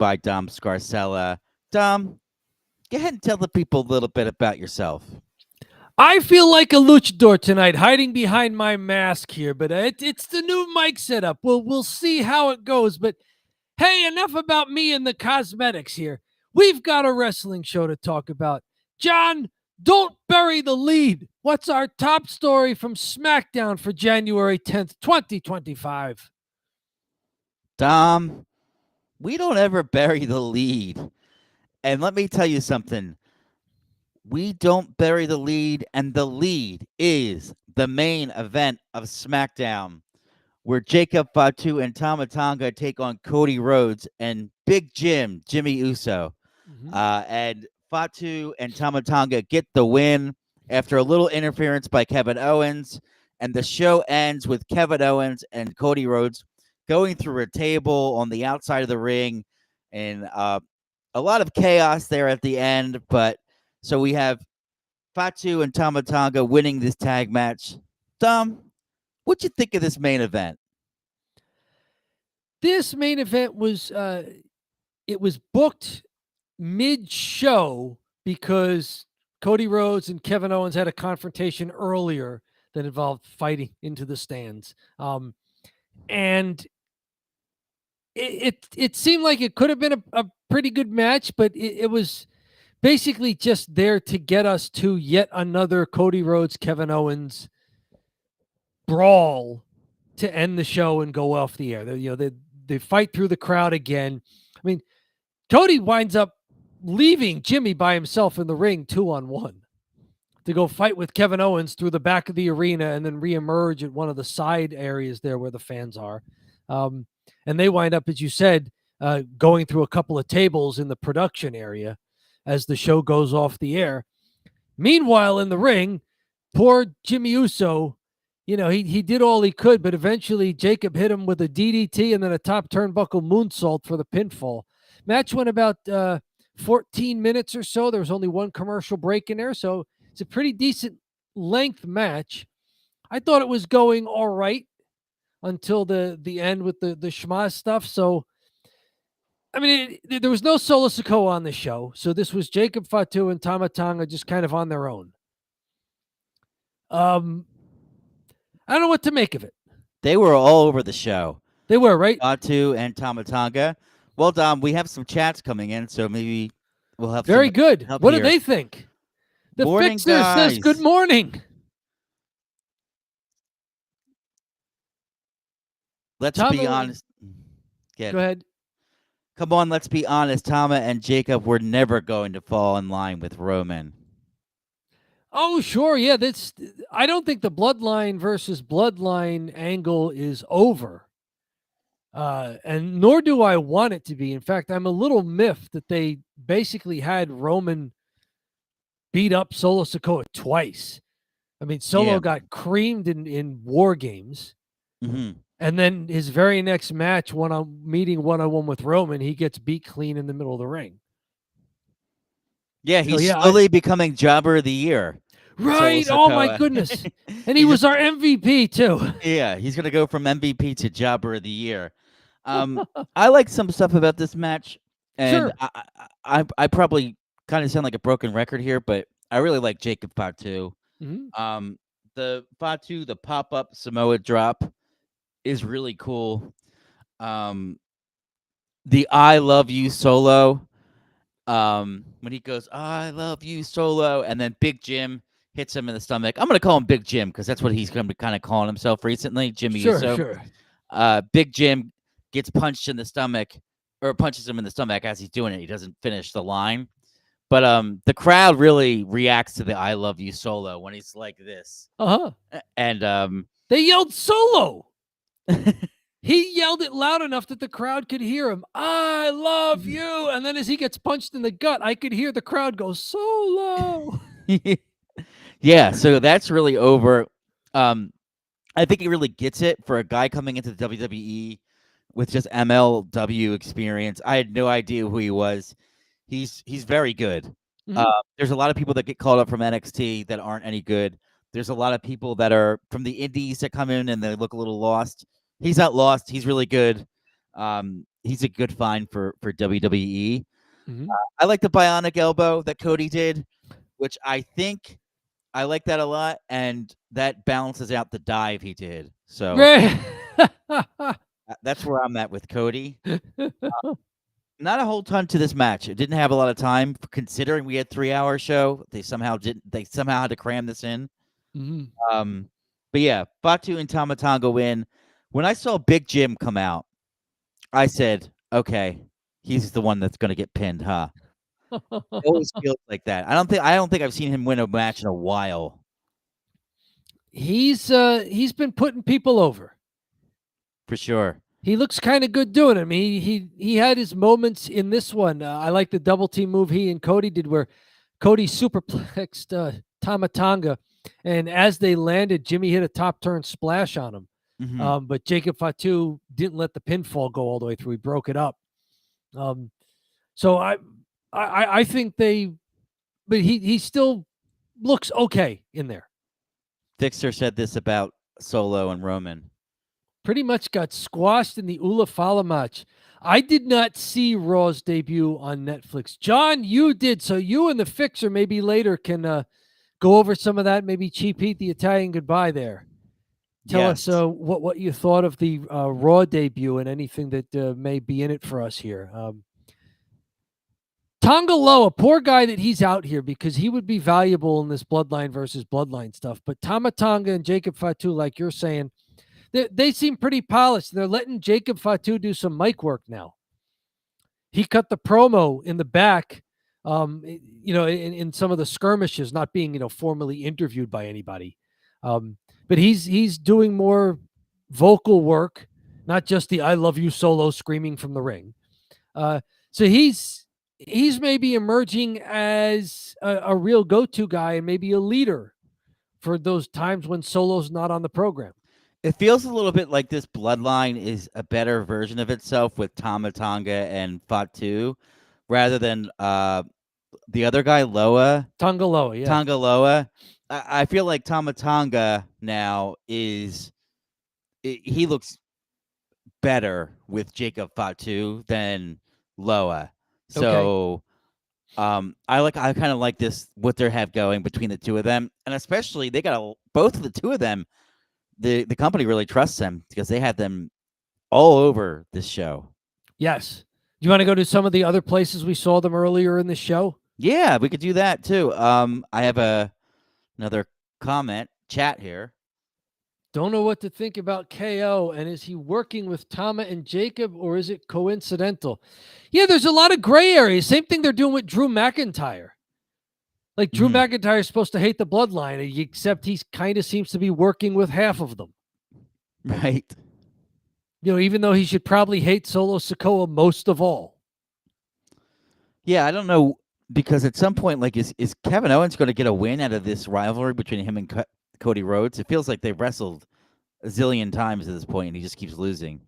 by Dom Scarcella. Dom, go ahead and tell the people a little bit about yourself. I feel like a luchador tonight, hiding behind my mask here, but it's the new mic setup. We'll see how it goes. But hey, enough about me and the cosmetics here. We've got a wrestling show to talk about. John, don't bury the lead. What's our top story from SmackDown for January 10th, 2025? Dom, we don't ever bury the lead. And let me tell you something. We don't bury the lead, and the lead is the main event of SmackDown, where Jacob Fatu and Tama Tonga take on Cody Rhodes and Big Jim, Jimmy Uso. And Fatu and Tama Tonga get the win after a little interference by Kevin Owens. And the show ends with Kevin Owens and Cody Rhodes going through a table on the outside of the ring. And a lot of chaos there at the end. But so we have Fatu and Tama Tonga winning this tag match. Dom, what'd you think of this main event? This main event was it was booked mid-show because Cody Rhodes and Kevin Owens had a confrontation earlier that involved fighting into the stands. And it seemed like it could have been a pretty good match, but it was basically just there to get us to yet another Cody Rhodes, Kevin Owens brawl to end the show and go off the air. They fight through the crowd again. I mean, Cody winds up leaving Jimmy by himself in the ring 2-on-1 to go fight with Kevin Owens through the back of the arena and then reemerge at one of the side areas there where the fans are. And they wind up, as you said, going through a couple of tables in the production area as the show goes off the air. Meanwhile, in the ring, poor Jimmy Uso, he did all he could, but eventually Jacob hit him with a DDT and then a top turnbuckle moonsault for the pinfall. Match went about 14 minutes or so. There was only one commercial break in there, so it's a pretty decent length match. I thought it was going all right until the end with the schmaz stuff. So, I mean, there was no Solo Sikoa on the show, so this was Jacob Fatu and Tama Tonga just kind of on their own. I don't know what to make of it. They were all over the show. They were, right? Fatu and Tama Tonga. Well, Dom, we have some chats coming in, so maybe we'll have very good. What here. do they think? The morning, Fixer guys. says good morning. Let's Tama, be honest. Go ahead. Come on, let's be honest. Tama and Jacob were never going to fall in line with Roman. Oh, sure. Yeah, I don't think the Bloodline versus Bloodline angle is over. And nor do I want it to be. In fact, I'm a little miffed that they basically had Roman beat up Solo Sikoa twice. I mean, Solo got creamed in War Games. Mm-hmm. And then his very next match, meeting one-on-one with Roman, he gets beat clean in the middle of the ring. Yeah, he's slowly becoming Jobber of the Year. Right. Oh, my goodness. And he was our MVP, too. Yeah, he's going to go from MVP to Jobber of the Year. I like some stuff about this match. And sure. I probably kind of sound like a broken record here, but I really like Jacob Fatu. Mm-hmm. The Fatu, the pop-up Samoa drop is really cool. The I love you solo. When he goes, I love you solo, and then Big Jim hits him in the stomach. I'm gonna call him Big Jim because that's what he's gonna be kind of calling himself recently, Jimmy Uso. Sure. Big Jim gets punched in the stomach, or punches him in the stomach as he's doing it. He doesn't finish the line, but the crowd really reacts to the I love you solo when he's like this. And they yelled solo. He yelled it loud enough that the crowd could hear him. I love you. And then as he gets punched in the gut, I could hear the crowd go solo. Yeah, so that's really over. I think he really gets it for a guy coming into the WWE with just MLW experience. I had no idea who he was. He's very good. Mm-hmm. There's a lot of people that get called up from NXT that aren't any good. There's a lot of people that are from the indies that come in and they look a little lost. He's not lost. He's really good. He's a good find for WWE. Mhm. I like the bionic elbow that Cody did, which I think I like that a lot, and that balances out the dive he did. So that's where I'm at with Cody. Not a whole ton to this match. It didn't have a lot of time, considering we had 3-hour show. They somehow didn't. They somehow had to cram this in. Mhm. But yeah, Batu and Tama Tonga win. When I saw Big Jim come out, I said, "Okay, he's the one that's going to get pinned, huh?" It always feels like that. I don't think I've seen him win a match in a while. He's been putting people over. For sure. He looks kind of good doing it. I mean, he had his moments in this one. I like the double team move he and Cody did, where Cody superplexed Tama Tonga, and as they landed, Jimmy hit a top turn splash on him. Mhm. But Jacob Fatu didn't let the pinfall go all the way through. He broke it up. So I think but he still looks okay in there. Dixter said this about Solo and Roman. Pretty much got squashed in the Ula Fala match. I did not see Raw's debut on Netflix. John, you did. So you and the Fixer maybe later can go over some of that. Maybe Cheap Heat, the Italian goodbye there. Tell us what you thought of the Raw debut and anything that may be in it for us here. Tonga Loa, poor guy that he's out here because he would be valuable in this Bloodline versus Bloodline stuff. But Tama Tonga and Jacob Fatu, like you're saying, they seem pretty polished. They're letting Jacob Fatu do some mic work now. He cut the promo in the back, in some of the skirmishes, not being, formally interviewed by anybody. But he's doing more vocal work, not just the "I love you" solo screaming from the ring. So he's maybe emerging as a real go-to guy and maybe a leader for those times when Solo's not on the program. It feels a little bit like this Bloodline is a better version of itself with Tama Tonga and Fatu, rather than the other guy, Loa. Tonga Loa, yeah. Tonga Loa. I feel like Tama Tonga now he looks better with Jacob Fatu than Loa. So I kind of like this, what they have going between the two of them, and especially they got both of the two of them. The company really trusts them because they had them all over this show. Yes. Do you want to go to some of the other places we saw them earlier in the show? Yeah, we could do that too. I have another comment chat here. Don't know what to think about KO, and is he working with Tama and Jacob, or is it coincidental? Yeah, there's a lot of gray areas. Same thing they're doing with Drew McIntyre. Like Drew McIntyre is supposed to hate the Bloodline, except he kind of seems to be working with half of them. Right. Even though he should probably hate Solo Sikoa most of all. Yeah, I don't know, because at some point, like, is Kevin Owens going to get a win out of this rivalry between him and Cody Rhodes? It feels like they've wrestled a zillion times at this point, and he just keeps losing.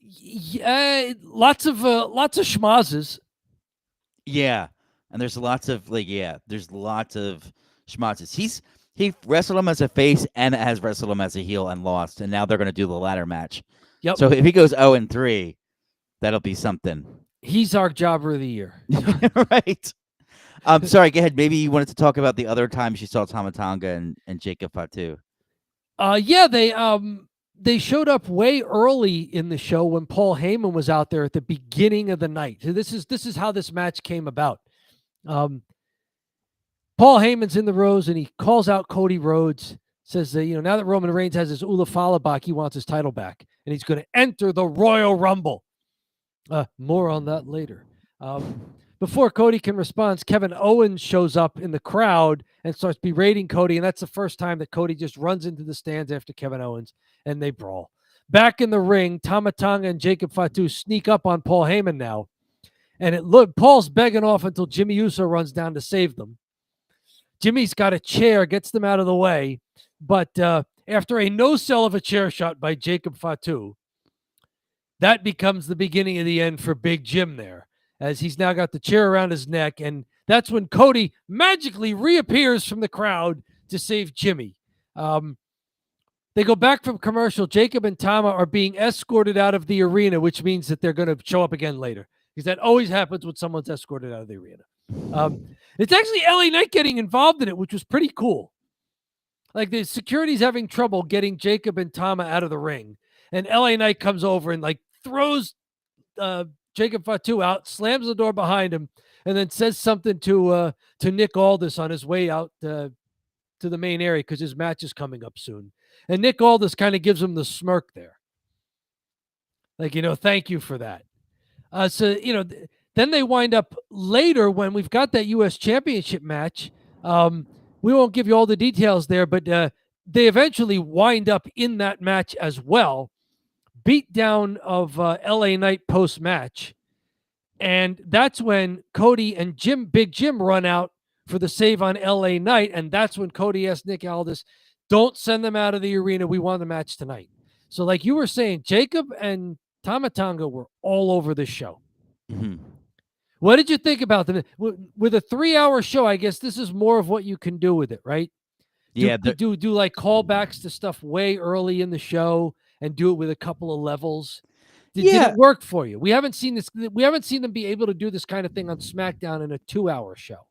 Yeah, lots of schmazzes. Yeah, and there's lots of schmazzes. He wrestled him as a face and has wrestled him as a heel and lost, and now they're going to do the ladder match. Yep. So if he goes 0-3, that'll be something. He's our jobber of the year. Right. Sorry, go ahead. Maybe you wanted to talk about the other times you saw Tama Tonga and Jacob Fatu. Yeah, they showed up way early in the show when Paul Heyman was out there at the beginning of the night. So this is how this match came about. Paul Heyman's in the Rose and he calls out Cody Rhodes, says that, now that Roman Reigns has his Ula Fala back, he wants his title back, and he's going to enter the Royal Rumble. More on that later. Before Cody can respond, Kevin Owens shows up in the crowd and starts berating Cody, and that's the first time that Cody just runs into the stands after Kevin Owens, and they brawl. Back in the ring, Tama Tonga and Jacob Fatu sneak up on Paul Heyman now, and Paul's begging off until Jimmy Uso runs down to save them. Jimmy's got a chair, gets them out of the way, but after a no-sell of a chair shot by Jacob Fatu, that becomes the beginning of the end for Big Jim there, as he's now got the chair around his neck, and that's when Cody magically reappears from the crowd to save Jimmy. They go back from commercial. Jacob and Tama are being escorted out of the arena, which means that they're going to show up again later, because that always happens when someone's escorted out of the arena. It's actually LA Knight getting involved in it, which was pretty cool. Like, the security's having trouble getting Jacob and Tama out of the ring, and LA Knight comes over and like throws Jacob Fatu out, slams the door behind him, and then says something to Nick Aldis on his way out to the main area, because his match is coming up soon. And Nick Aldis kind of gives him the smirk there. Like, thank you for that. So, then they wind up later when we've got that U.S. Championship match. We won't give you all the details there, but they eventually wind up in that match as well. Beat down of LA Knight post-match. And that's when Cody and Big Jim run out for the save on LA Knight. And that's when Cody asked Nick Aldis, don't send them out of the arena. We won the match tonight. So like you were saying, Jacob and Tama Tonga were all over this show. Mm-hmm. What did you think about them? With a 3-hour show, I guess this is more of what you can do with it, right? Yeah. Do like callbacks to stuff way early in the show and do it with a couple of levels. Did it work for you? We haven't seen this. We haven't seen them be able to do this kind of thing on SmackDown in a 2-hour show.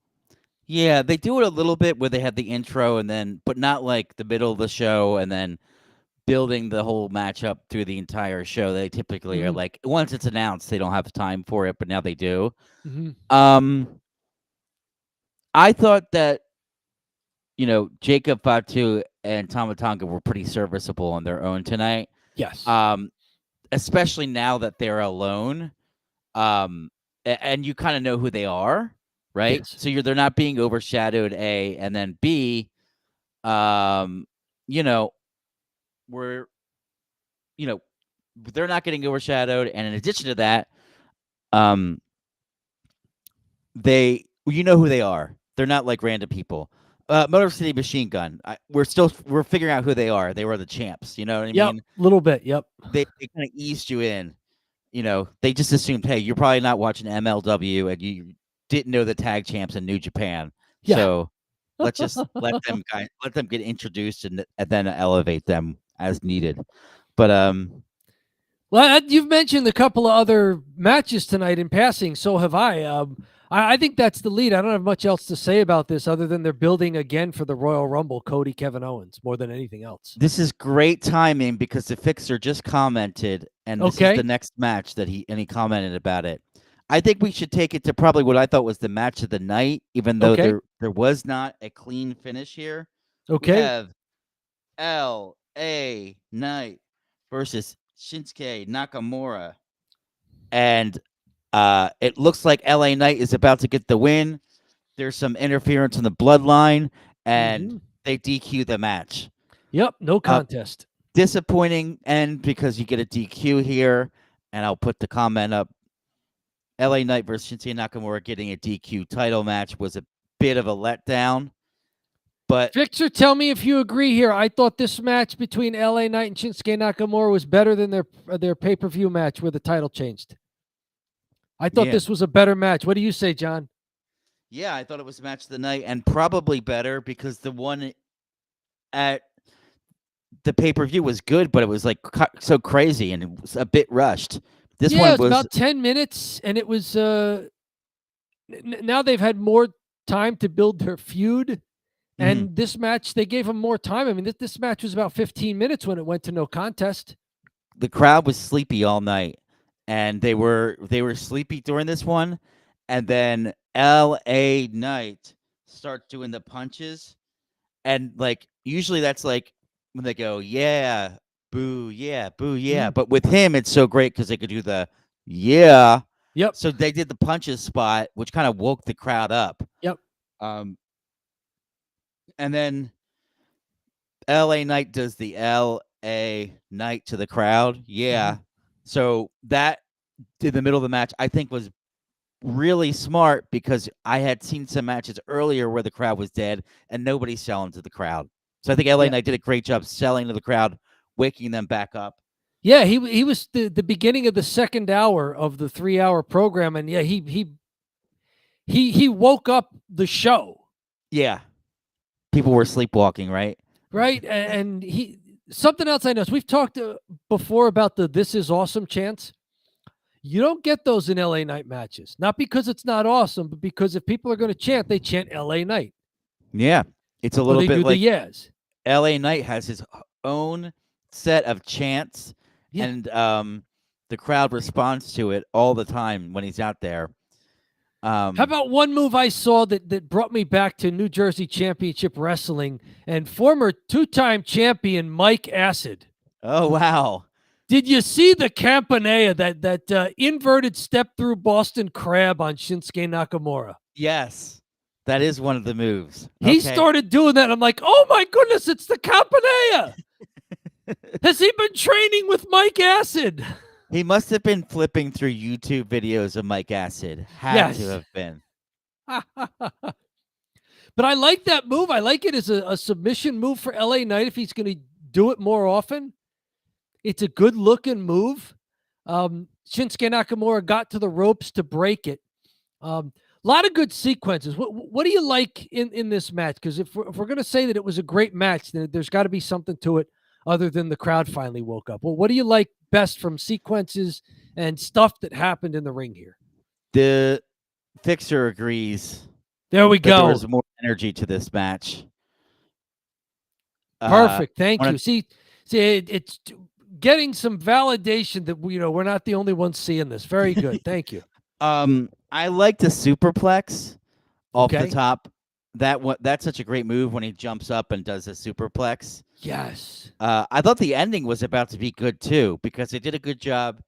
Yeah, they do it a little bit where they have the intro and then, but not like the middle of the show and then building the whole matchup through the entire show. They typically are like, once it's announced, they don't have time for it, but now they do. Mm-hmm. I thought that, Jacob Fatu and Tama Tonga were pretty serviceable on their own tonight. Yes. Especially now that they're alone. And you kind of know who they are, right? Yes. So they're not being overshadowed, A, and then B, they're not getting overshadowed, and in addition to that, you know who they are. They're not like random people. Motor City Machine Gun. We're figuring out who they are. They were the champs. You know what I mean? A little bit. Yep. They kind of eased you in. They just assumed, hey, you're probably not watching MLW, and you didn't know the tag champs in New Japan. Yeah. So let's just let them get introduced and then elevate them as needed. But well, you've mentioned a couple of other matches tonight in passing. So have I. I think that's the lead. I don't have much else to say about this other than they're building again for the Royal Rumble, Cody, Kevin Owens, more than anything else. This is great timing because the Fixer just commented, and this is the next match that he commented about it. I think we should take it to probably what I thought was the match of the night, even though there was not a clean finish here. Okay. We have LA Knight versus Shinsuke Nakamura. And it looks like LA Knight is about to get the win. There's some interference in the Bloodline, and they DQ the match. Yep, no contest. Disappointing end because you get a DQ here, and I'll put the comment up. LA Knight versus Shinsuke Nakamura getting a DQ title match was a bit of a letdown. But Victor, tell me if you agree here. I thought this match between LA Knight and Shinsuke Nakamura was better than their pay-per-view match where the title changed. I thought this was a better match. What do you say, John? Yeah, I thought it was match of the night, and probably better because the one at the pay-per-view was good, but it was like so crazy and it was a bit rushed. This one was about 10 minutes, and it was now they've had more time to build their feud. And this match, they gave them more time. I mean, this match was about 15 minutes when it went to no contest. The crowd was sleepy all night, and they were sleepy during this one. And then LA Knight starts doing the punches, and like usually that's like when they go, yeah, boo, yeah, boo, yeah. But with him, it's so great because they could do the yeah. Yep. So they did the punches spot, which kind of woke the crowd up. Yep. And then LA Knight does the LA Knight to the crowd. Yeah. So that in the middle of the match, I think was really smart because I had seen some matches earlier where the crowd was dead and nobody's selling to the crowd. So I think LA Knight did a great job selling to the crowd, waking them back up. Yeah, he was the beginning of the second hour of the 3-hour program, and yeah, he woke up the show. Yeah. People were sleepwalking, right? Right, and something else I noticed. We've talked before about the "This is awesome" chants. You don't get those in LA Knight matches. Not because it's not awesome, but because if people are going to chant, they chant LA Knight. Yeah, it's a Or little they bit do like the yes. LA Knight has his own set of chants, Yeah. and the crowd responds to it all the time when he's out there. How about one move I saw that brought me back to New Jersey Championship Wrestling and former two-time champion Mike Acid? Oh, wow. Did you see the Campanella, that inverted step through Boston Crab on Shinsuke Nakamura? Yes, that is one of the moves. He Okay. started doing that. I'm like, oh my goodness, it's the Campanella. Has he been training with Mike Acid? He must have been flipping through YouTube videos of Mike Acid. Had to have been. But I like that move. I like it as a submission move for LA Knight if he's going to do it more often. It's a good looking move. Shinsuke Nakamura got to the ropes to break it. A lot of good sequences. What do you like in this match? Because if we're going to say that it was a great match, then there's got to be something to it other than the crowd finally woke up. Well, what do you like best from sequences and stuff that happened in the ring here? The Fixer agrees. There we go. There was more energy to this match. Perfect. Thank you. See, it's getting some validation that we're not the only ones seeing this. Very good. Thank you. I like the superplex off Okay. the top. That's such a great move when he jumps up and does a superplex. Yes. I thought the ending was about to be good too, because they did a good job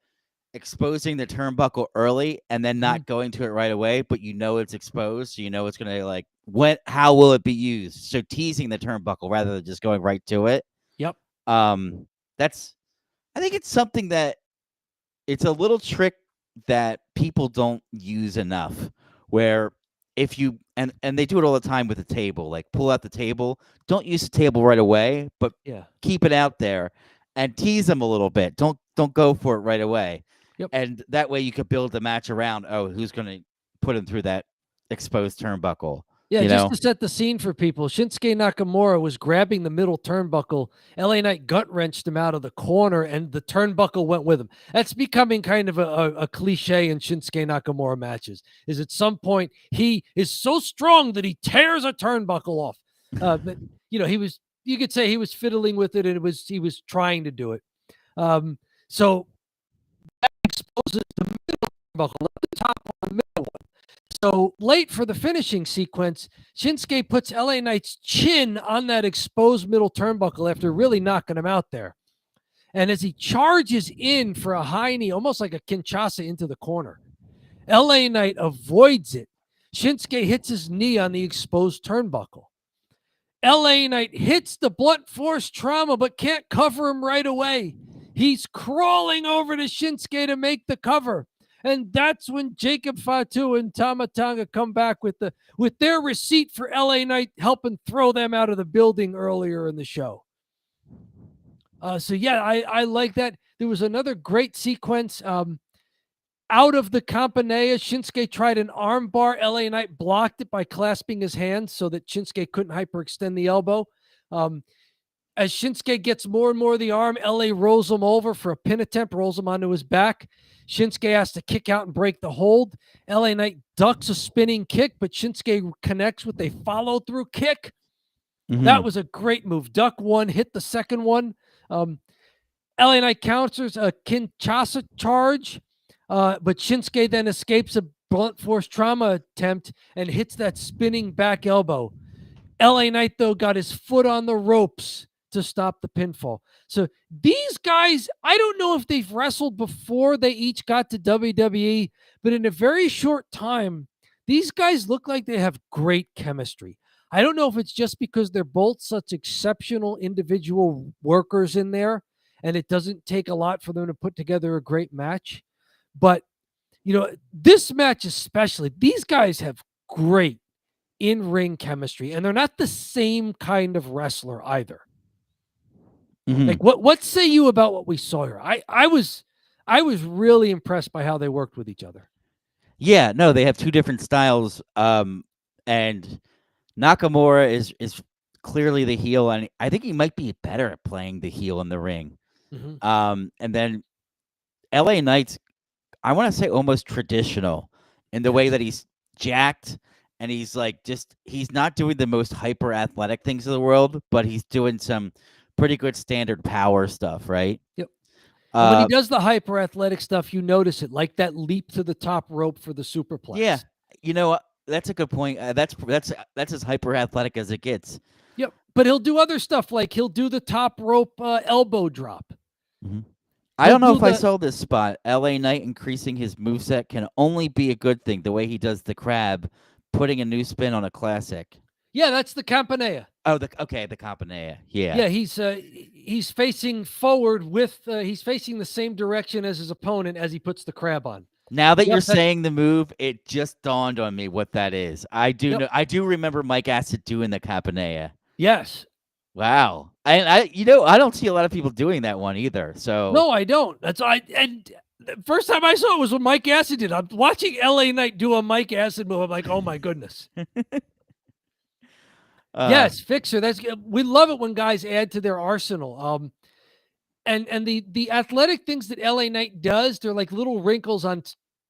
exposing the turnbuckle early and then not going to it right away, but it's exposed, so it's gonna how will it be used? So teasing the turnbuckle rather than just going right to it. Yep. I think it's something that it's a little trick that people don't use enough, where if you and they do it all the time with the table, like pull out the table, don't use the table right away, but keep it out there and tease them a little bit. Don't go for it right away. Yep. And that way you could build the match around, who's going to put him through that exposed turnbuckle. Yeah, just to set the scene for people, Shinsuke Nakamura was grabbing the middle turnbuckle. LA Knight gut wrenched him out of the corner, and the turnbuckle went with him. That's becoming kind of a cliche in Shinsuke Nakamura matches. Is at some point he is so strong that he tears a turnbuckle off. But you could say he was fiddling with it, and he was trying to do it. So that exposes the middle turnbuckle, not the top one, the middle one. So late for the finishing sequence, Shinsuke puts LA Knight's chin on that exposed middle turnbuckle after really knocking him out there. And as he charges in for a high knee, almost like a Kinshasa into the corner, LA Knight avoids it. Shinsuke hits his knee on the exposed turnbuckle. LA Knight hits the blunt force trauma, but can't cover him right away. He's crawling over to Shinsuke to make the cover. And that's when Jacob Fatu and Tama Tonga come back with their receipt for LA Knight helping throw them out of the building earlier in the show. I like that. There was another great sequence. Out of the Campanella, Shinsuke tried an arm bar. LA Knight blocked it by clasping his hands so that Shinsuke couldn't hyperextend the elbow. As Shinsuke gets more and more of the arm, LA rolls him over for a pin attempt, rolls him onto his back. Shinsuke has to kick out and break the hold. LA Knight ducks a spinning kick, but Shinsuke connects with a follow-through kick. Mm-hmm. That was a great move. Duck one, hit the second one. LA Knight counters a Kinshasa charge, but Shinsuke then escapes a blunt force trauma attempt and hits that spinning back elbow. LA Knight, though, got his foot on the ropes to stop the pinfall. So these guys, I don't know if they've wrestled before they each got to WWE, but in a very short time, these guys look like they have great chemistry. I don't know if it's just because they're both such exceptional individual workers in there, and it doesn't take a lot for them to put together a great match. But, this match especially, these guys have great in-ring chemistry, and they're not the same kind of wrestler either. Mm-hmm. Like what say you about what we saw here? I was really impressed by how they worked with each other. Yeah, no, they have two different styles. And Nakamura is clearly the heel, and I think he might be better at playing the heel in the ring. Mhm. And then LA Knight's, I want to say, almost traditional in the way Yes. that he's jacked, and he's like he's not doing the most hyper athletic things in the world, but he's doing some pretty good standard power stuff, right? Yep. And when he Uh, does the hyper athletic stuff, you notice it, like that leap to the top rope for the superplex. yeah, you know what? That's a good point. That's as hyper athletic as it gets. Yep. But he'll do other stuff, like he'll do the top rope elbow drop. Mm-hmm. I He'll don't know do if I the saw this spot. LA Knight increasing his moveset can only be a good thing. The way he does the crab, putting a new spin on a classic. Yeah, that's the Campanella. Oh, the Campanella. Yeah. Yeah, he's facing forward with he's facing the same direction as his opponent as he puts the crab on. Now that Yep, you're that's- saying the move, it just dawned on me what that is. I do Yep. know. I do remember Mike Acid doing the Campanella. Yes. Wow. I don't see a lot of people doing that one either. So No, I don't. And the first time I saw it was when Mike Acid did. I'm watching LA Knight do a Mike Acid move. I'm like, oh my goodness. Yes, Fixer. We love it when guys add to their arsenal. And the athletic things that LA Knight does, they're like little wrinkles on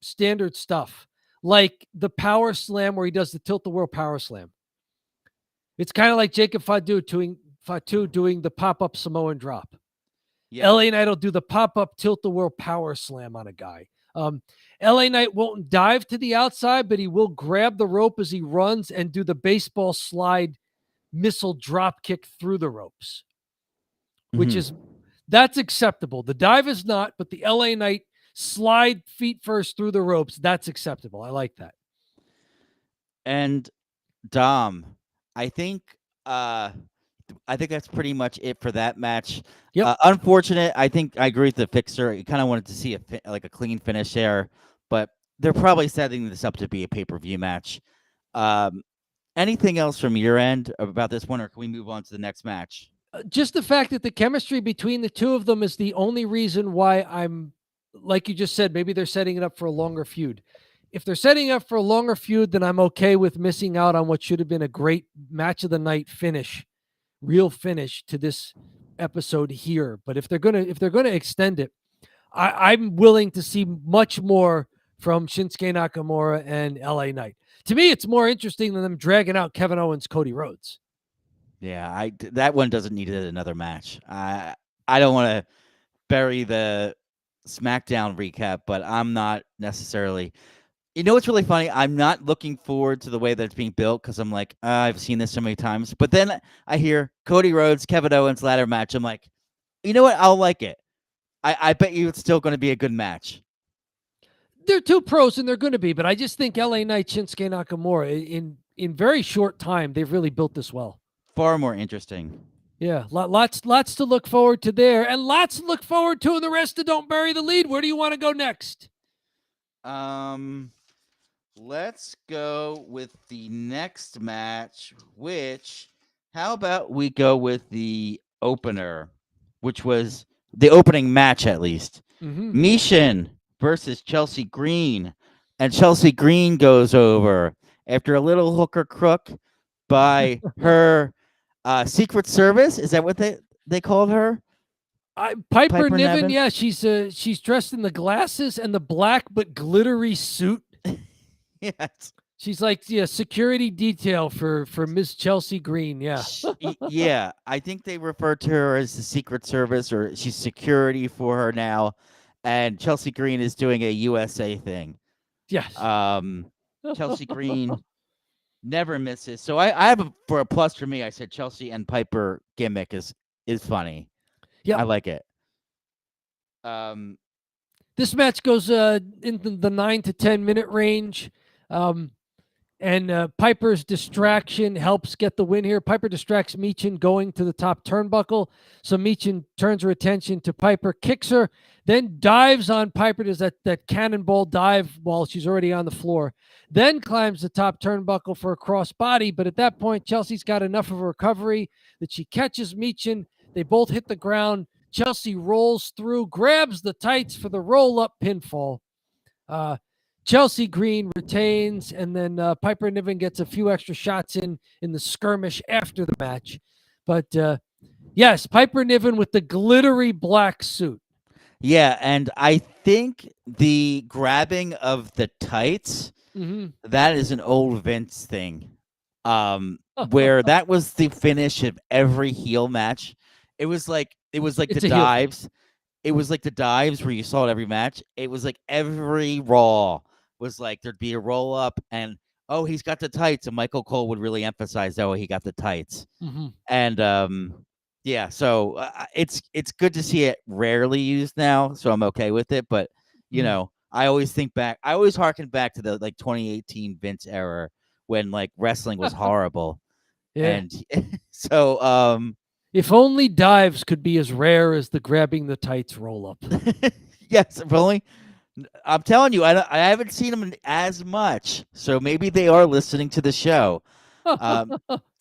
standard stuff, like the power slam where he does the tilt the world power slam. It's kind of like Jacob Fatu doing the pop up Samoan drop. yeah. LA Knight will do the pop up tilt the world power slam on a guy. LA Knight won't dive to the outside, but he will grab the rope as he runs and do the baseball slide missile drop kick through the ropes, which Mhm. is that's acceptable. The dive is not, but the LA Knight slide feet first through the ropes, that's acceptable. I like that. And Dom, I think that's pretty much it for that match. Yep. Unfortunate. I think I agree with the Fixer. You kind of wanted to see a clean finish there, but they're probably setting this up to be a pay-per-view match. Anything else from your end about this one, or can we move on to the next match? Just the fact that the chemistry between the two of them is the only reason why I'm, like you just said, maybe they're setting it up for a longer feud. If they're setting up for a longer feud, then I'm okay with missing out on what should have been a great match of the night finish, real finish to this episode here. But if they're gonna extend it, I'm willing to see much more from Shinsuke Nakamura and LA Knight. To me, it's more interesting than them dragging out Kevin Owens, Cody Rhodes. Yeah, that one doesn't need another match. I don't want to bury the SmackDown recap, but I'm not necessarily. You know what's really funny? I'm not looking forward to the way that it's being built because I'm like, I've seen this so many times. But then I hear Cody Rhodes, Kevin Owens ladder match. I'm like, you know what? I'll like it. I bet you it's still going to be a good match. They're two pros, and they're going to be. But I just think LA Knight, Shinsuke Nakamura, in very short time, they've really built this well. Far more interesting. Yeah, lots to look forward to there, and lots to look forward to in the rest of Don't Bury the Lead. Where do you want to go next? Let's go with the next match, which, how about we go with the opener, which was the opening match, at least. Mm-hmm. Mishin versus Chelsea Green. And Chelsea Green goes over after a little hooker crook by her Secret Service. Is that what they called her? Piper Niven, yeah, she's dressed in the glasses and the black but glittery suit. Yes. She's like, yeah, security detail for Miss Chelsea Green. Yeah. Yeah. I think they refer to her as the Secret Service, or she's security for her now. And Chelsea Green is doing a USA thing. Yes. Chelsea Green never misses. So I have for a plus for me, I said Chelsea and Piper gimmick is funny. Yeah. I like it. This match goes into the 9 to 10 minute range. And Piper's distraction helps get the win here. Piper distracts Michin going to the top turnbuckle. So Michin turns her attention to Piper, kicks her, then dives on Piper, does that cannonball dive while she's already on the floor. Then climbs the top turnbuckle for a crossbody. But at that point, Chelsea's got enough of a recovery that she catches Michin. They both hit the ground. Chelsea rolls through, grabs the tights for the roll-up pinfall. Chelsea Green retains, and then Piper Niven gets a few extra shots in the skirmish after the match. But yes, Piper Niven with the glittery black suit. Yeah, and I think the grabbing of the tights, that is an old Vince thing. Where that was the finish of every heel match. It was like It's the a heel thing. dives. It was like the dives where you saw it every match. It was like every Raw was like there'd be a roll up and he's got the tights, and Michael Cole would really emphasize he got the tights. And yeah, so it's good to see it rarely used now, so I'm okay with it. But you know, I always harken back to the like 2018 Vince era when like wrestling was horrible. Yeah. And so if only dives could be as rare as the grabbing the tights roll up. yes, if only. I'm telling you, I haven't seen them as much, so maybe they are listening to the show.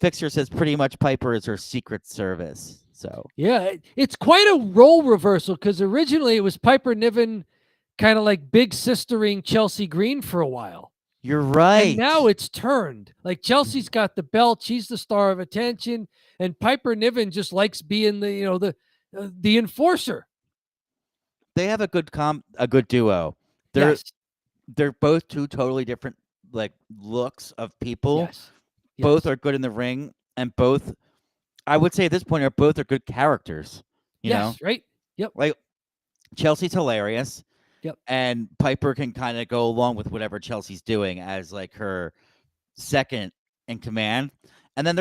Fixer says pretty much Piper is her secret service. So yeah, it's quite a role reversal because originally it was Piper Niven kind of like big sistering Chelsea Green for a while. You're right. And now it's turned. Like Chelsea's got the belt, she's the star of attention, and Piper Niven just likes being the enforcer. They have a good duo. They're both two totally different like looks of people. Yes. Both are good in the ring, and both, I would say at this point, are good characters. You know? Right? Yep. Like Chelsea's hilarious. Yep. And Piper can kind of go along with whatever Chelsea's doing as like her second in command. And then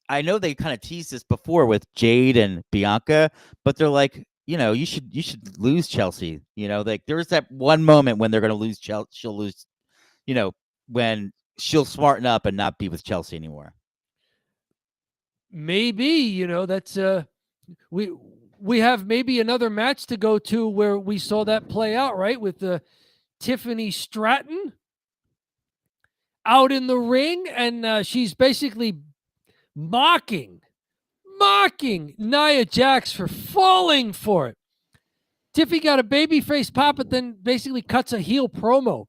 I know they kind of teased this before with Jade and Bianca, but they're like, you should lose Chelsea. Like there's that one moment when they're going to lose Chelsea. She'll lose, when she'll smarten up and not be with Chelsea anymore. Maybe, that's we have maybe another match to go to where we saw that play out, right? With Tiffany Straton out in the ring, and she's basically mocking Nia Jax for falling for it. Tiffy got a babyface pop, but then basically cuts a heel promo,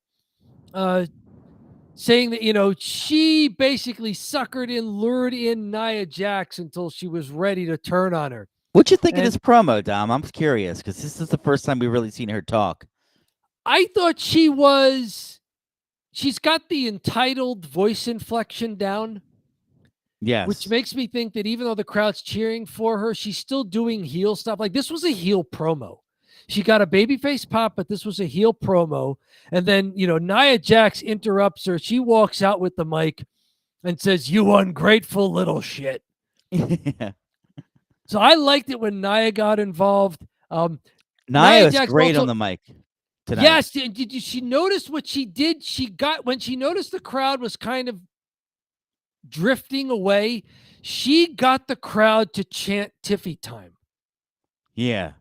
saying that, she basically suckered in, lured in Nia Jax until she was ready to turn on her. What'd you think of this promo, Dom? I'm curious because this is the first time we've really seen her talk. I thought she's got the entitled voice inflection down. Yes. Which makes me think that even though the crowd's cheering for her, she's still doing heel stuff. Like this was a heel promo. She got a babyface pop, but this was a heel promo. And then, Nia Jax interrupts her. She walks out with the mic and says, "You ungrateful little shit." Yeah. So I liked it when Nia got involved. Nia was great on the mic tonight. Yes. Did she notice what she did? When she noticed the crowd was kind of drifting away, she got the crowd to chant Tiffy time. Yeah.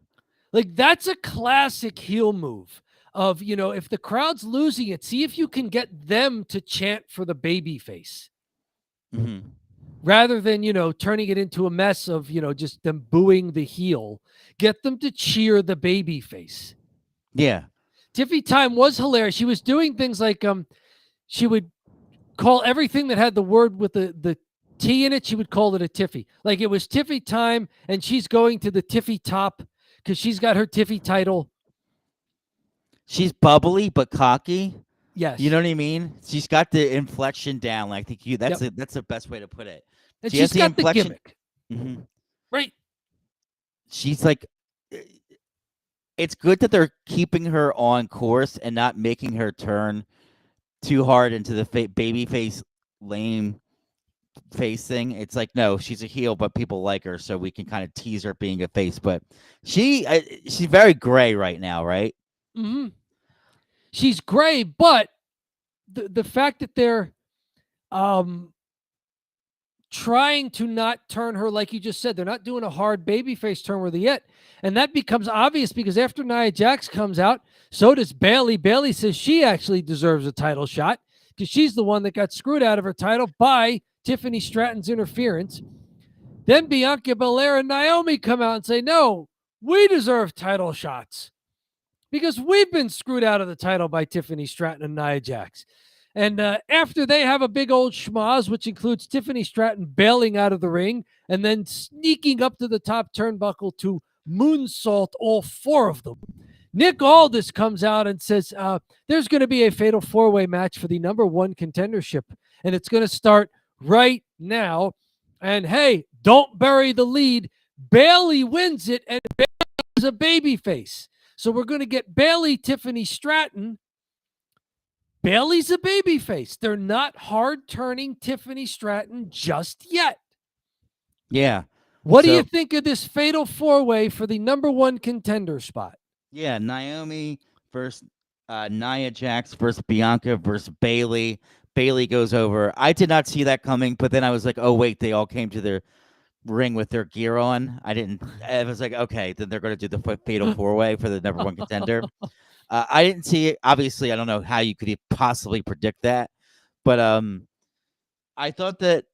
Like that's a classic heel move of, if the crowd's losing it, see if you can get them to chant for the baby face. Mm-hmm. Rather than, turning it into a mess of, just them booing the heel. Get them to cheer the baby face. Yeah. Tiffy time was hilarious. She was doing things like she would call everything that had the word with the T in it, she would call it a Tiffy. Like it was Tiffy time, and she's going to the Tiffy top because she's got her Tiffy title. She's bubbly but cocky. Yes. You know what I mean? She's got the inflection down. I think that's the best way to put it. And she's got the gimmick. Mm-hmm. Right. She's like, it's good that they're keeping her on course and not making her turn too hard into the babyface lame face thing. It's like, no, she's a heel, but people like her, so we can kind of tease her being a face. But she's very gray right now, right? Mm-hmm. She's gray, but the fact that they're trying to not turn her, like you just said, they're not doing a hard babyface turn with her yet. And that becomes obvious because after Nia Jax comes out, so does Baylee. Baylee says she actually deserves a title shot because she's the one that got screwed out of her title by Tiffany Straton's interference. Then Bianca, Belair, and Naomi come out and say, no, we deserve title shots. because we've been screwed out of the title by Tiffany Stratton and Nia Jax. And after they have a big old schmoz, which includes Tiffany Stratton bailing out of the ring and then sneaking up to the top turnbuckle to moonsault all four of them, Nick Aldis comes out and says there's going to be a fatal four-way match for the number one contendership, and it's going to start right now. And hey, don't bury the lead. Baylee wins it, and Baylee is a babyface. So we're going to get Baylee, Tiffany Stratton. Bailey's a babyface. They're not hard-turning Tiffany Stratton just yet. Yeah. What do you think of this fatal four-way for the number one contender spot? Yeah, Naomi versus Nia Jax versus Bianca versus Baylee. Baylee goes over. I did not see that coming, but then I was like, oh, wait, they all came to their ring with their gear on. I was like, okay, then they're going to do the fatal four-way for the number one contender. I didn't see it. Obviously, I don't know how you could possibly predict that, but I thought that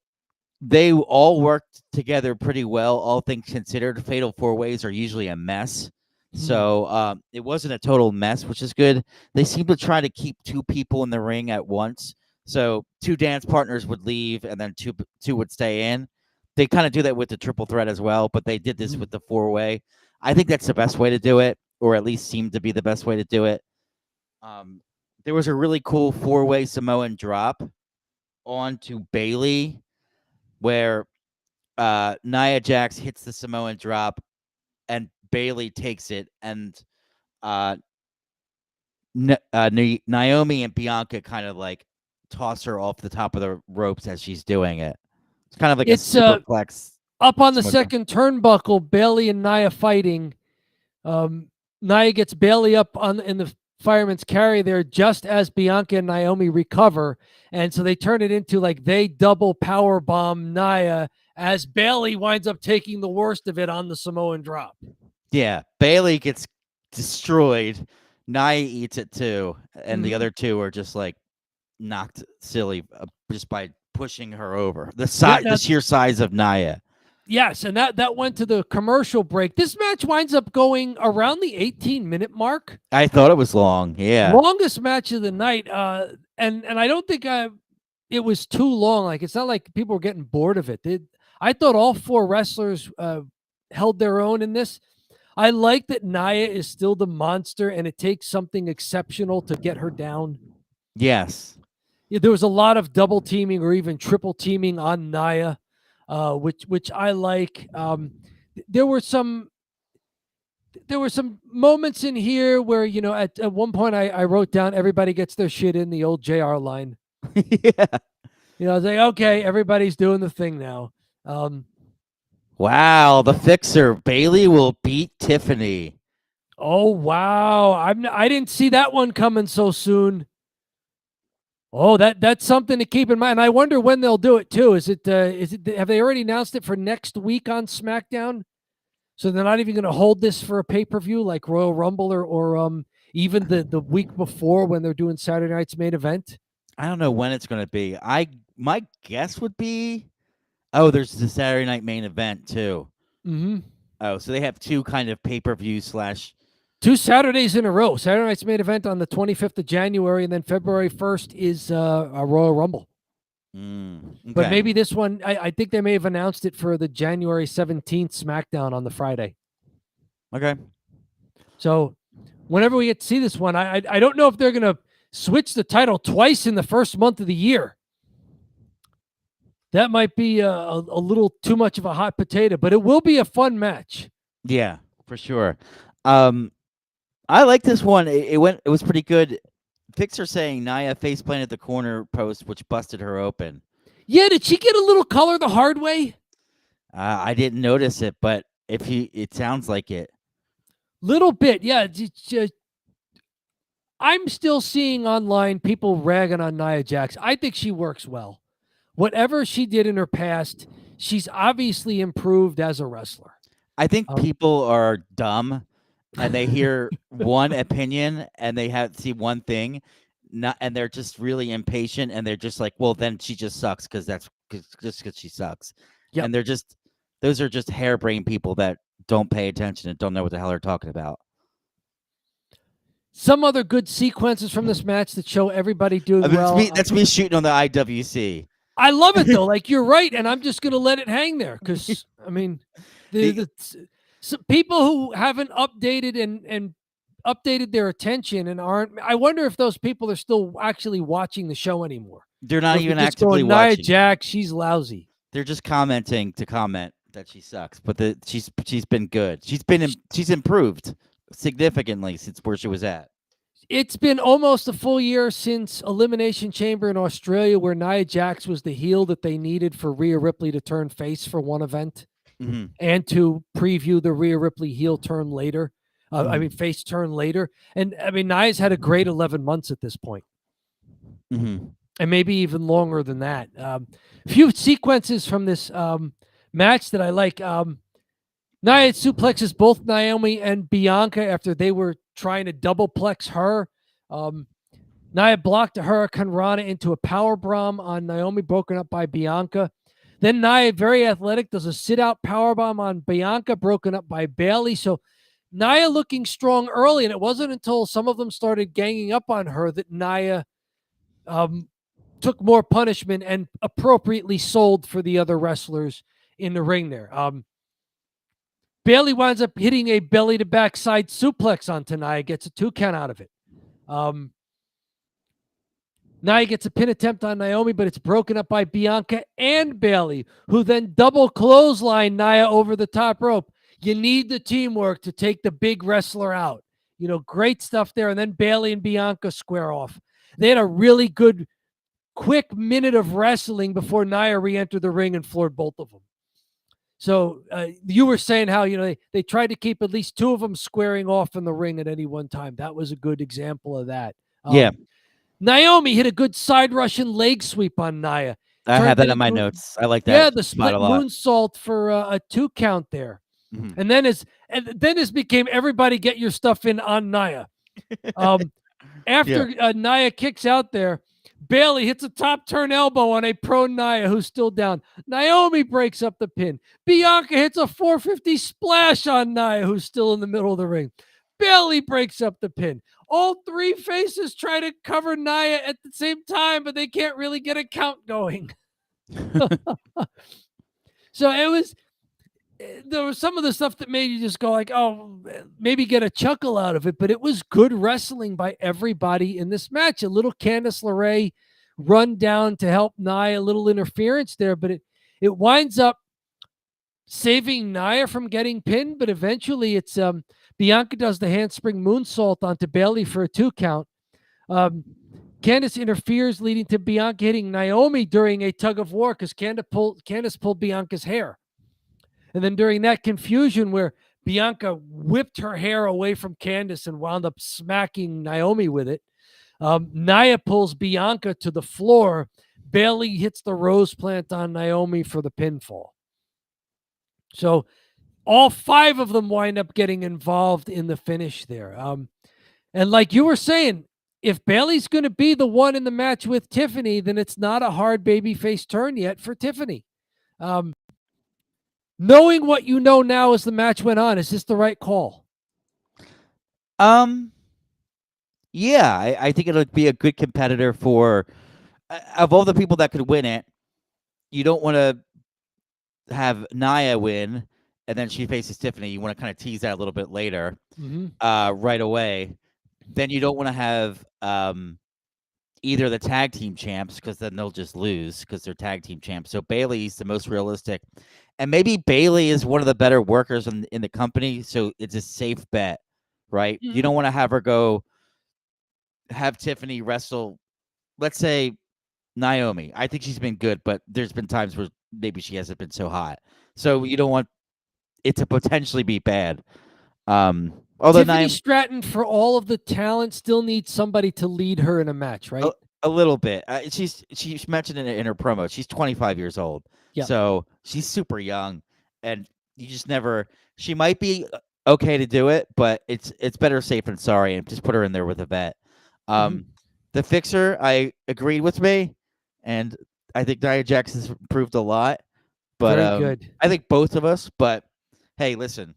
they all worked together pretty well, all things considered. Fatal four-ways are usually a mess. So it wasn't a total mess, which is good. They seem to try to keep two people in the ring at once. So two dance partners would leave and then two would stay in. They kind of do that with the triple threat as well, but they did this with the four-way. I think that's the best way to do it, or at least seemed to be the best way to do it. There was a really cool four-way Samoan drop onto Baylee where Nia Jax hits the Samoan drop and Baylee takes it, and Naomi and Bianca kind of like toss her off the top of the ropes as she's doing it. It's kind of like a superplex. Up on the second turnbuckle, Baylee and Nia fighting. Nia gets Baylee up in the fireman's carry there just as Bianca and Naomi recover, and so they turn it into like they double power bomb Nia as Baylee winds up taking the worst of it on the Samoan drop. Yeah, Baylee gets destroyed. Nia eats it too, and the other two are just like knocked silly just by pushing her over. The sheer size of Nia. Yes, and that went to the commercial break. This match winds up going around the 18-minute mark. I thought it was long. Yeah, longest match of the night. And I don't think it was too long. Like, it's not like people were getting bored of it. I thought all four wrestlers held their own in this. I like that Nia is still the monster, and it takes something exceptional to get her down. Yes. Yeah, there was a lot of double teaming or even triple teaming on Nia, which I like. There were some moments in here where, you know, at one point I wrote down everybody gets their shit in, the old JR line. Yeah. You know, I was like, okay, everybody's doing the thing now. Wow, the fixer. Baylee will beat Tiffany. Oh, wow. I didn't see that one coming so soon. Oh, that's something to keep in mind. I wonder when they'll do it too. Is it have they already announced it for next week on SmackDown? So they're not even going to hold this for a pay-per-view like Royal Rumble or even the week before when they're doing Saturday night's main event? I don't know when it's going to be. My guess would be, oh, there's the Saturday night main event too. Mm-hmm. Oh, so they have two kind of pay-per-view / 2 Saturdays in a row. Saturday night's main event on the 25th of January, and then February 1st is a Royal Rumble. Okay. But maybe this one, I think they may have announced it for the January 17th SmackDown on the Friday. Okay. So whenever we get to see this one, I don't know if they're going to switch the title twice in the first month of the year. That might be a little too much of a hot potato, but it will be a fun match. Yeah, for sure. I like this one. It was pretty good. Fixer saying Nia face planted the corner post, which busted her open. Yeah, did she get a little color the hard way? I didn't notice it, but it sounds like it. Little bit, yeah. I'm still seeing online people ragging on Nia Jax. I think she works well. Whatever she did in her past, she's obviously improved as a wrestler. I think people are dumb and they hear one opinion and they see one thing, and they're just really impatient and they're just like, well, then she just sucks because she sucks. Yep. And those are just harebrained people that don't pay attention and don't know what the hell they're talking about. Some other good sequences from this match that show everybody doing well. That's me shooting on the IWC. I love it though. Like, you're right, and I'm just gonna let it hang there because I mean, so people who haven't updated and updated their attention and aren't. I wonder if those people are still actually watching the show anymore. They're not even just actively going, Nia watching. Jax, she's lousy. They're just commenting to comment that she sucks, but she's been good. She's improved significantly since where she was at. It's been almost a full year since Elimination Chamber in Australia, where Nia Jax was the heel that they needed for Rhea Ripley to turn face for one event, and to preview the Rhea Ripley heel turn later. Face turn later. And I mean, Nia's had a great 11 months at this point. And maybe even longer than that. Few sequences from this match that I like. Nia suplexes both Naomi and Bianca after they were trying to double plex her. Nia blocked a Hurricane Rana into a power bomb on Naomi, broken up by Bianca. Then Nia, very athletic, does a sit-out powerbomb on Bianca, broken up by Baylee. So Nia looking strong early, and it wasn't until some of them started ganging up on her that Nia took more punishment and appropriately sold for the other wrestlers in the ring there. Baylee winds up hitting a belly-to-back side suplex onto Nia, gets a 2 count out of it. Nia gets a pin attempt on Naomi, but it's broken up by Bianca and Baylee, who then double clothesline Nia over the top rope. You need the teamwork to take the big wrestler out. You know, great stuff there. And then Baylee and Bianca square off. They had a really good, quick minute of wrestling before Nia re-entered the ring and floored both of them. So you were saying how, you know, they tried to keep at least 2 of them squaring off in the ring at any one time. That was a good example of that. Yeah. Naomi hit a good side Russian leg sweep on Nia. I have that in my notes. I like that. Yeah, the split moonsault for a 2 count there. And then this became everybody get your stuff in on Nia. After Nia kicks out there, Baylee hits a top turn elbow on a prone Nia who's still down. Naomi breaks up the pin. Bianca hits a 450 splash on Nia who's still in the middle of the ring. Baylee breaks up the pin. All 3 faces try to cover Nia at the same time, but they can't really get a count going. So there was some of the stuff that made you just go like, oh, maybe get a chuckle out of it, but it was good wrestling by everybody in this match. A little Candice LeRae run down to help Nia, a little interference there, but it winds up saving Nia from getting pinned, but eventually it's Bianca does the handspring moonsault onto Baylee for a 2 count. Candice interferes, leading to Bianca hitting Naomi during a tug of war because Candice pulled Bianca's hair. And then during that confusion where Bianca whipped her hair away from Candice and wound up smacking Naomi with it, Nia pulls Bianca to the floor. Baylee hits the rose plant on Naomi for the pinfall. So all 5 of them wind up getting involved in the finish there. And like you were saying, if Baylee's going to be the one in the match with Tiffany, then it's not a hard babyface turn yet for Tiffany. Knowing what you know now as the match went on, is this the right call? Yeah, I think it'll be a good competitor for, of all the people that could win it, you don't want to have Nia win, and then she faces Tiffany. You want to kind of tease that a little bit later, right away. Then you don't want to have either the tag team champs, because then they'll just lose because they're tag team champs. So Baylee's the most realistic. And maybe Baylee is one of the better workers in the company, so it's a safe bet, right? You don't want to have her have Tiffany wrestle, let's say, Naomi. I think she's been good, but there's been times where maybe she hasn't been so hot. So you don't want it to potentially be bad. Although Tiffany Straton, for all of the talent, still needs somebody to lead her in a match, right? A little bit. She mentioned it in her promo. She's 25 years old. Yep. So she's super young, and you just never. She might be okay to do it, but it's better safe than sorry, and just put her in there with a vet. The Fixer, I agreed with me, and I think Nia Jax has improved a lot. But very good. I think both of us. But hey, listen,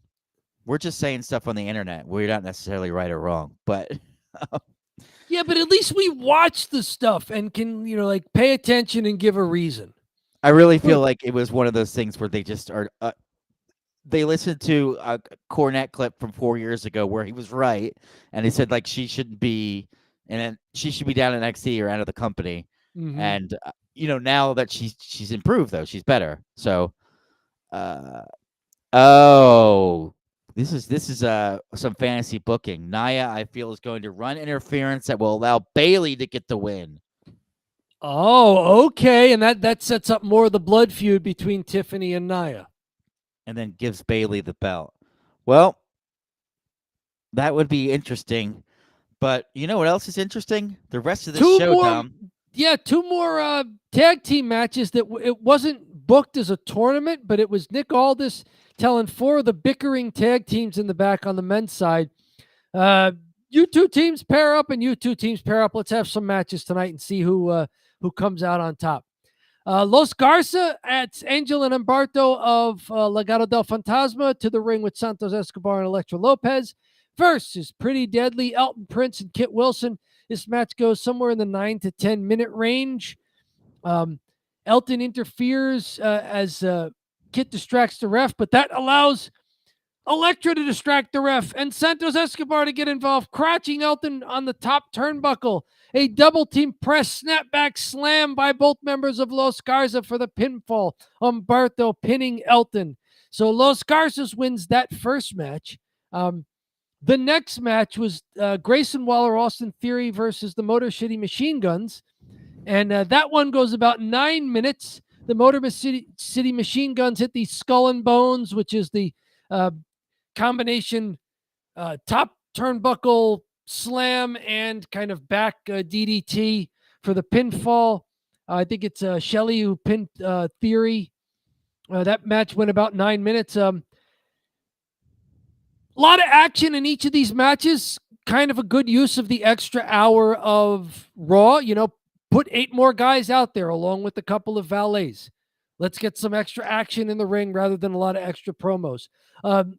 we're just saying stuff on the internet. We're not necessarily right or wrong, but Yeah, but at least we watch the stuff and can, like pay attention and give a reason. I really feel like it was one of those things where they just are. They listened to a Cornette clip from 4 years ago where he was right, and he said like she shouldn't be, and she should be down in NXT or out of the company. Mm-hmm. And now that she's improved though, she's better. So, oh, this is some fantasy booking. Nia, I feel, is going to run interference that will allow Baylee to get the win. Oh, okay, and that sets up more of the blood feud between Tiffany and Nia. And then gives Baylee the belt. Well, that would be interesting. But you know what else is interesting? The rest of the show, Dom. Yeah, two more tag team matches that it wasn't booked as a tournament, but it was Nick Aldis telling 4 of the bickering tag teams in the back on the men's side, you two teams pair up and you two teams pair up. Let's have some matches tonight and see who comes out on top. Los Garza at Angel and Humberto of Legado del Fantasma to the ring with Santos Escobar and Elektra Lopez versus Pretty Deadly, Elton Prince, and Kit Wilson. This match goes somewhere in the 9 to 10 minute range. Elton interferes as Kit distracts the ref, but that allows Elektra to distract the ref and Santos Escobar to get involved, crouching Elton on the top turnbuckle. A double team press snapback slam by both members of Los Garza for the pinfall. Humberto pinning Elton. So Los Garzas wins that first match. The next match was Grayson Waller, Austin Theory versus the Motor City Machine Guns. And that one goes about 9 minutes. The Motor City Machine Guns hit the Skull and Bones, which is the combination top turnbuckle slam and kind of back DDT for the pinfall. I think it's Shelley who pinned Theory. That match went about 9 minutes. A lot of action in each of these matches. Kind of a good use of the extra hour of Raw. Put 8 more guys out there along with a couple of valets. Let's get some extra action in the ring rather than a lot of extra promos.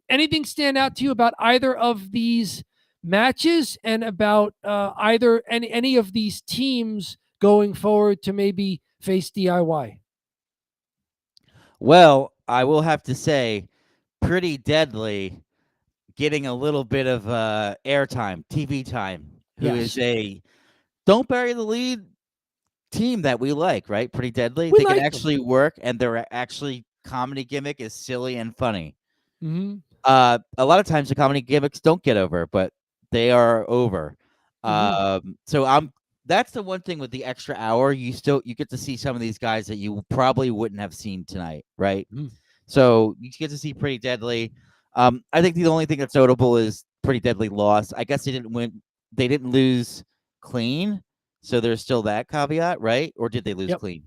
Anything stand out to you about either of these matches and about either any of these teams going forward to maybe face DIY? Well, I will have to say, Pretty Deadly getting a little bit of airtime, TV time, who is a don't bury the lead team that we like, right? Pretty Deadly. They can actually work, and their actually comedy gimmick is silly and funny. Mm-hmm. A lot of times the comedy gimmicks don't get over, but they are over. So that's the one thing with the extra hour. You get to see some of these guys that you probably wouldn't have seen tonight, right? So you get to see Pretty Deadly. I think the only thing that's notable is Pretty Deadly lost. I guess they didn't win. They didn't lose clean. So there's still that caveat, right? Or did they lose clean?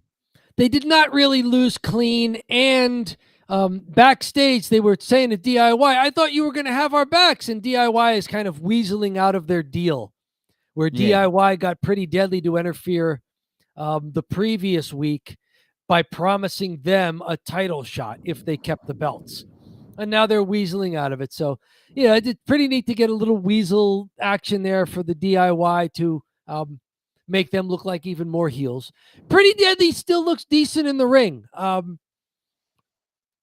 They did not really lose clean. And backstage, they were saying to DIY, I thought you were going to have our backs. And DIY is kind of weaseling out of their deal, where DIY got Pretty Deadly to interfere the previous week by promising them a title shot if they kept the belts. And now they're weaseling out of it. So, it's pretty neat to get a little weasel action there for the DIY to make them look like even more heels. Pretty Deadly still looks decent in the ring.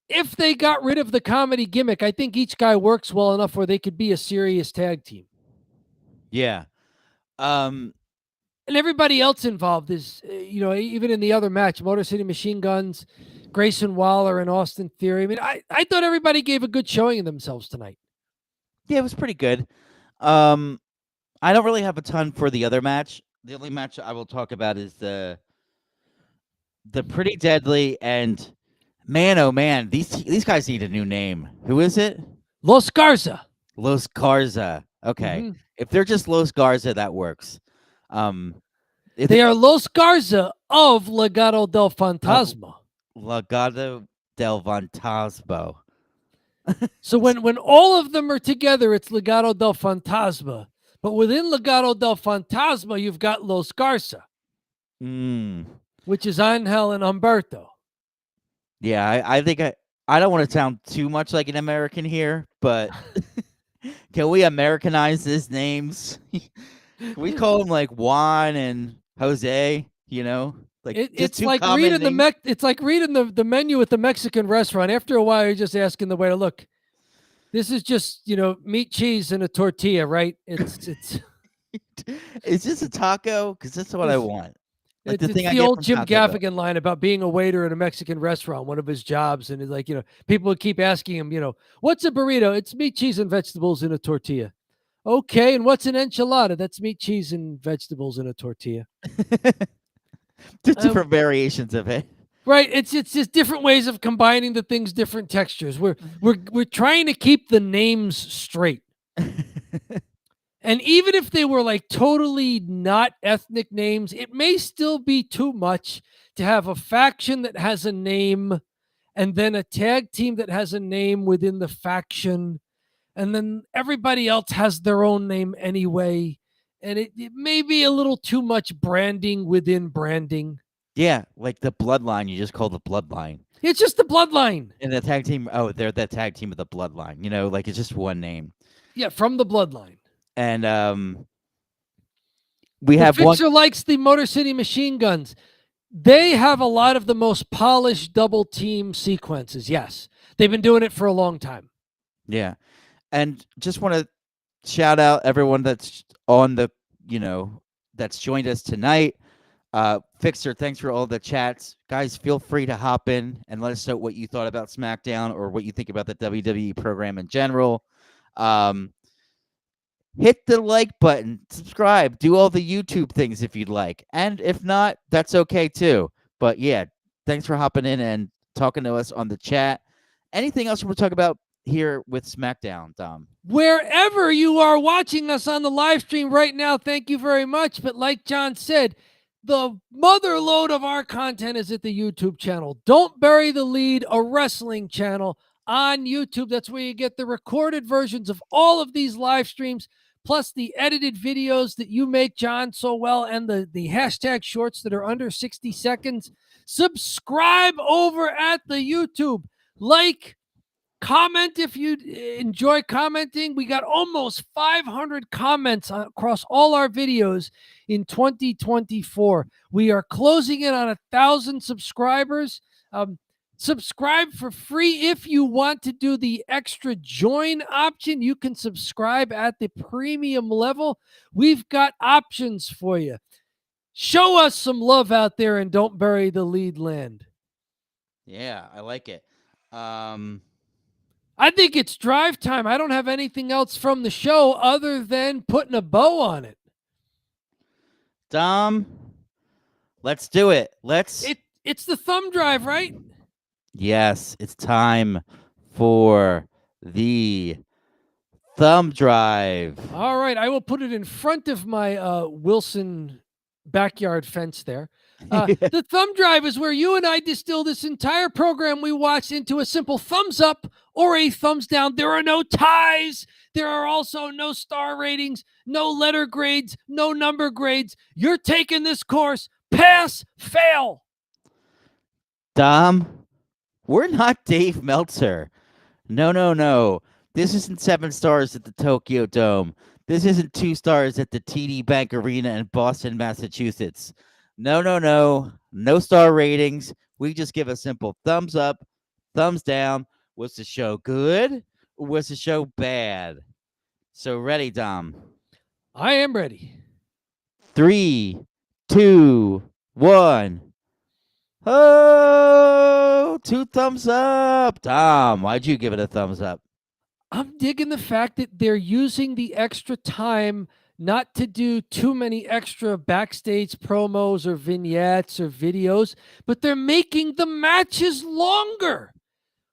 If they got rid of the comedy gimmick, I think each guy works well enough where they could be a serious tag team. Yeah. And everybody else involved is, even in the other match, Motor City Machine Guns, Grayson Waller, and Austin Theory. I mean, I thought everybody gave a good showing of themselves tonight. Yeah, it was pretty good. I don't really have a ton for the other match. The only match I will talk about is the Pretty Deadly and man, oh man, these guys need a new name. Who is it? Los Garza. Los Garza. Okay. If they're just Los Garza, that works. They are Los Garza of Legado del Fantasma. Legado del Fantasma. So when all of them are together, it's Legado del Fantasma. But within Legado del Fantasma, you've got Los Garza, which is Angel and Humberto. Yeah, I think I don't want to sound too much like an American here, but can we Americanize these names? Can we call them like Juan and Jose? You know, like just It's two like common reading names. it's like reading the menu at the Mexican restaurant. After a while, you're just asking the waiter, "Look, this is just meat, cheese, and a tortilla, right? Is this a taco? Because that's what I It's want. Like the thing it's I the get old from Jim Taco Bell. Gaffigan line about being a waiter at a Mexican restaurant, one of his jobs, and it's like people would keep asking him, what's a burrito? It's meat, cheese, and vegetables in a tortilla. Okay, and what's an enchilada? That's meat, cheese, and vegetables in a tortilla. Just Um, different variations of it. right? It's just different ways of combining the things, different textures. We're trying to keep the names straight. And even if they were like totally not ethnic names, it may still be too much to have a faction that has a name and then a tag team that has a name within the faction. And then everybody else has their own name anyway. And it may be a little too much branding within branding. Yeah, like the Bloodline. You just call the Bloodline. It's just the bloodline. And the tag team. Oh, they're the tag team of the Bloodline. You know, like it's just one name. Yeah, from the bloodline. And we The have one. Fixer likes the Motor City Machine Guns. They have a lot of the most polished double team sequences. Yes. They've been doing it for a long time. Yeah. And just want to shout out everyone that's on the, that's joined us tonight. Fixer, thanks for all the chats. Guys, feel free to hop in and let us know what you thought about SmackDown or what you think about the WWE program in general. Hit the like button, subscribe, do all the YouTube things if you'd like. And if not, that's okay too. But yeah, thanks for hopping in and talking to us on the chat. Anything else we'll talk about here with SmackDown, Dom? Wherever you are watching us on the live stream right now, thank you very much. But like John said, the mother load of our content is at the YouTube channel. Don't Bury the Lead, a wrestling channel on YouTube. That's where you get the recorded versions of all of these live streams, plus the edited videos that you make, John, so well, and the hashtag shorts that are under 60 seconds. Subscribe over at the YouTube. Like, comment if you enjoy commenting. We got almost 500 comments across all our videos in 2024. We are closing in on 1,000 subscribers. Subscribe for free. If you want to do the extra join option, you can subscribe at the premium level. We've got options for you. Show us some love out there and don't bury the lead land. Yeah, I like it. I think it's drive time. I don't have anything else from the show other than putting a bow on it. Dom, let's do it. It's the thumb drive, right? Yes, it's time for the thumb drive. All right, I will put it in front of my Wilson backyard fence there. The thumb drive is where you and I distill this entire program we watched into a simple thumbs up or a thumbs down. There are no ties. There are also no star ratings, no letter grades, no number grades. You're taking this course, pass, fail. Dom, we're not Dave Meltzer. No. This isn't 7 stars at the Tokyo Dome. This isn't 2 stars at the TD Bank Arena in Boston, Massachusetts. No. No star ratings. We just give a simple thumbs up, thumbs down. Was the show good or was the show bad? So ready, Dom? I am ready. 3, 2, 1. Oh, 2 thumbs up. Dom, why'd you give it a thumbs up? I'm digging the fact that they're using the extra time not to do too many extra backstage promos or vignettes or videos, but they're making the matches longer.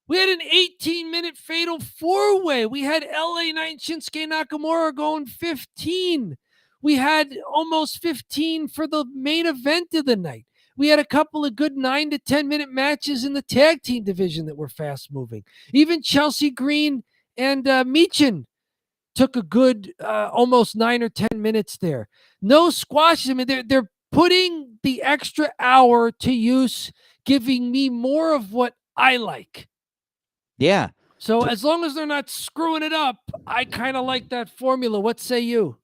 We had an 18-minute fatal 4-way. We had LA Knight and Shinsuke Nakamura going 15. We had almost 15 for the main event of the night. We had a couple of good 9 to 10-minute matches in the tag team division that were fast moving. Even Chelsea Green and Michin took a good almost 9 or 10 minutes there. No squashes. I mean, they're putting the extra hour to use, giving me more of what I like. Yeah. So as long as they're not screwing it up, I kind of like that formula. What say you?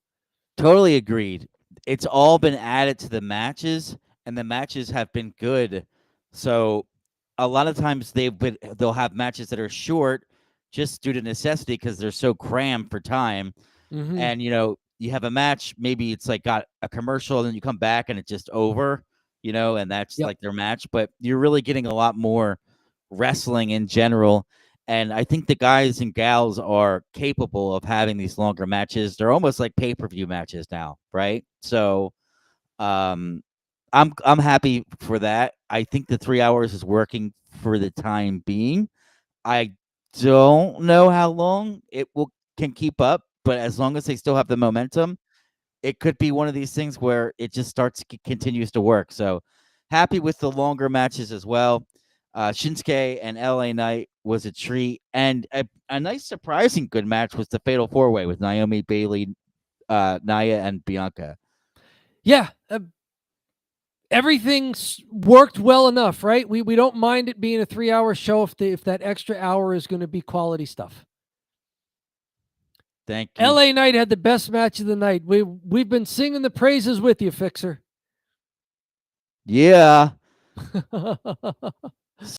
Totally agreed. It's all been added to the matches, and the matches have been good. So a lot of times they'll have matches that are short just due to necessity because they're so crammed for time. Mm-hmm. And you have a match, maybe it's like got a commercial, and then you come back and it's just over, and that's Yep. like their match. But you're really getting a lot more wrestling in general. And I think the guys and gals are capable of having these longer matches. They're almost like pay-per-view matches now, right? So um I'm happy for that. I think the 3 hours is working for the time being. I don't know how long it will can keep up, but as long as they still have the momentum, it could be one of these things where it just continues to work. So happy with the longer matches as well. Shinsuke and LA Knight was a treat, and a nice surprising good match was the Fatal 4-Way with Naomi, Baylee, Nia, and Bianca. Yeah. Everything's worked well enough, right? We don't mind it being a 3-hour show if that extra hour is going to be quality stuff. Thank you. LA Knight had the best match of the night. We've been singing the praises with you, Fixer. Yeah.